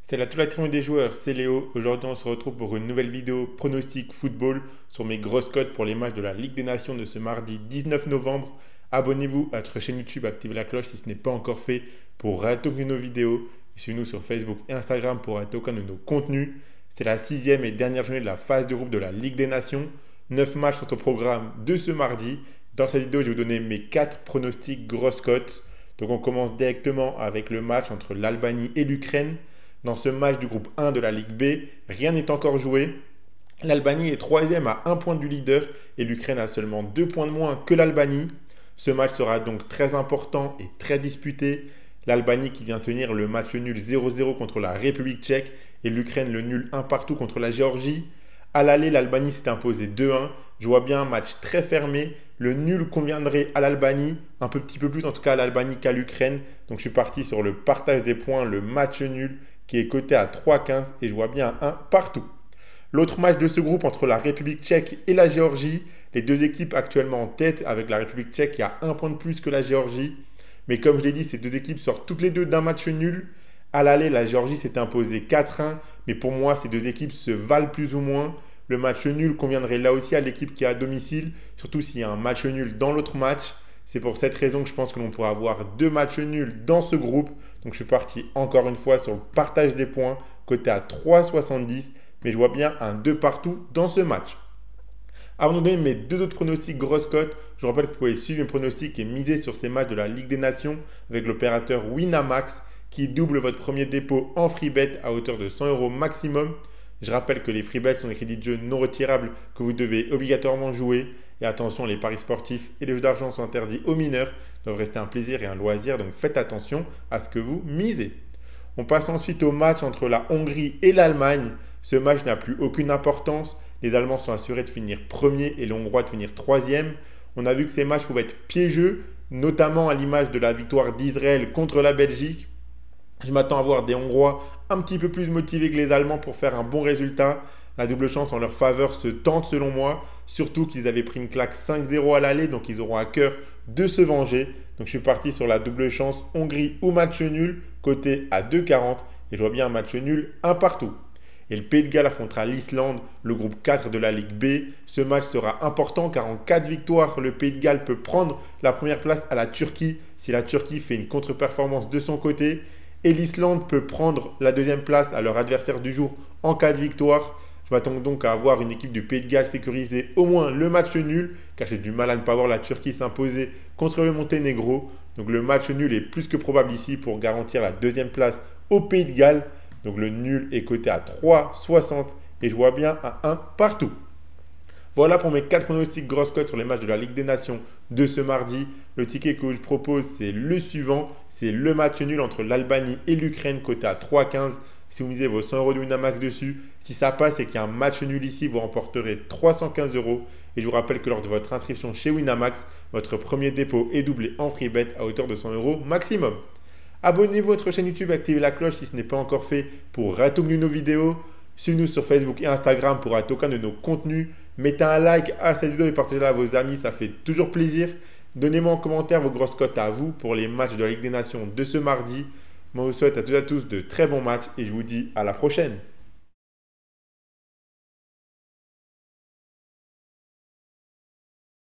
Salut à toute la tribu des joueurs, c'est Léo. Aujourd'hui, on se retrouve pour une nouvelle vidéo pronostic football sur mes grosses cotes pour les matchs de la Ligue des Nations de ce mardi 19 novembre. Abonnez-vous à notre chaîne YouTube, activez la cloche si ce n'est pas encore fait pour rater aucune de nos vidéos. Et suivez-nous sur Facebook et Instagram pour rater aucun de nos contenus. C'est la sixième et dernière journée de la phase de groupe de la Ligue des Nations. 9 matchs sont au programme de ce mardi. Dans cette vidéo, je vais vous donner mes 4 pronostics grosses cotes. Donc on commence directement avec le match entre l'Albanie et l'Ukraine. Dans ce match du groupe 1 de la Ligue B, rien n'est encore joué. L'Albanie est troisième à 1 point du leader et l'Ukraine a seulement 2 points de moins que l'Albanie. Ce match sera donc très important et très disputé. L'Albanie qui vient tenir le match nul 0-0 contre la République tchèque et l'Ukraine le nul 1 partout contre la Géorgie. À l'aller, l'Albanie s'est imposée 2-1. Je vois bien un match très fermé. Le nul conviendrait à l'Albanie, un petit peu plus en tout cas à l'Albanie qu'à l'Ukraine. Donc je suis parti sur le partage des points, le match nul qui est coté à 3,15 et je vois bien un partout. L'autre match de ce groupe entre la République tchèque et la Géorgie, les deux équipes actuellement en tête avec la République tchèque qui a 1 point de plus que la Géorgie. Mais comme je l'ai dit, ces deux équipes sortent toutes les deux d'un match nul. À l'aller, la Géorgie s'est imposée 4-1, mais pour moi, ces deux équipes se valent plus ou moins. Le match nul conviendrait là aussi à l'équipe qui est à domicile, surtout s'il y a un match nul dans l'autre match. C'est pour cette raison que je pense que l'on pourra avoir 2 matchs nuls dans ce groupe. Donc je suis parti encore une fois sur le partage des points, coté à 3,70. Mais je vois bien un 2 partout dans ce match. Avant de donner mes deux autres pronostics grosses cotes, je vous rappelle que vous pouvez suivre mes pronostics et miser sur ces matchs de la Ligue des Nations avec l'opérateur Winamax qui double votre premier dépôt en free bet à hauteur de 100 € maximum. Je rappelle que les free bets sont des crédits de jeu non retirables que vous devez obligatoirement jouer. Et attention, les paris sportifs et les jeux d'argent sont interdits aux mineurs, doivent rester un plaisir et un loisir, donc faites attention à ce que vous misez. On passe ensuite au match entre la Hongrie et l'Allemagne. Ce match n'a plus aucune importance. Les Allemands sont assurés de finir premier et les Hongrois de finir troisième. On a vu que ces matchs pouvaient être piégeux, notamment à l'image de la victoire d'Israël contre la Belgique. Je m'attends à voir des Hongrois un petit peu plus motivés que les Allemands pour faire un bon résultat. La double chance en leur faveur se tente selon moi, surtout qu'ils avaient pris une claque 5-0 à l'aller, donc ils auront à cœur de se venger. Donc je suis parti sur la double chance Hongrie ou match nul, coté à 2,40 et je vois bien un match nul, un partout. Et le Pays de Galles affrontera l'Islande, le groupe 4 de la Ligue B. Ce match sera important car en cas de victoire, le Pays de Galles peut prendre la première place à la Turquie si la Turquie fait une contre-performance de son côté. Et l'Islande peut prendre la deuxième place à leur adversaire du jour en cas de victoire. Je m'attends donc à avoir une équipe du Pays de Galles sécuriser au moins le match nul, car j'ai du mal à ne pas voir la Turquie s'imposer contre le Monténégro. Donc le match nul est plus que probable ici pour garantir la deuxième place au Pays de Galles. Donc le nul est coté à 3,60 et je vois bien à 1 partout. Voilà pour mes 4 pronostics grosses cotes sur les matchs de la Ligue des Nations de ce mardi. Le ticket que je propose, c'est le suivant. C'est le match nul entre l'Albanie et l'Ukraine, coté à 3,15. Si vous misez vos 100 € de Winamax dessus, si ça passe et qu'il y a un match nul ici, vous remporterez 315 €. Et je vous rappelle que lors de votre inscription chez Winamax, votre premier dépôt est doublé en free bet à hauteur de 100 € maximum. Abonnez-vous à notre chaîne YouTube et activez la cloche si ce n'est pas encore fait pour rater aucune de nos vidéos. Suivez-nous sur Facebook et Instagram pour rater aucun de nos contenus. Mettez un like à cette vidéo et partagez-la à vos amis, ça fait toujours plaisir. Donnez-moi en commentaire vos grosses cotes à vous pour les matchs de la Ligue des Nations de ce mardi. Moi, je vous souhaite à toutes et à tous de très bons matchs et je vous dis à la prochaine.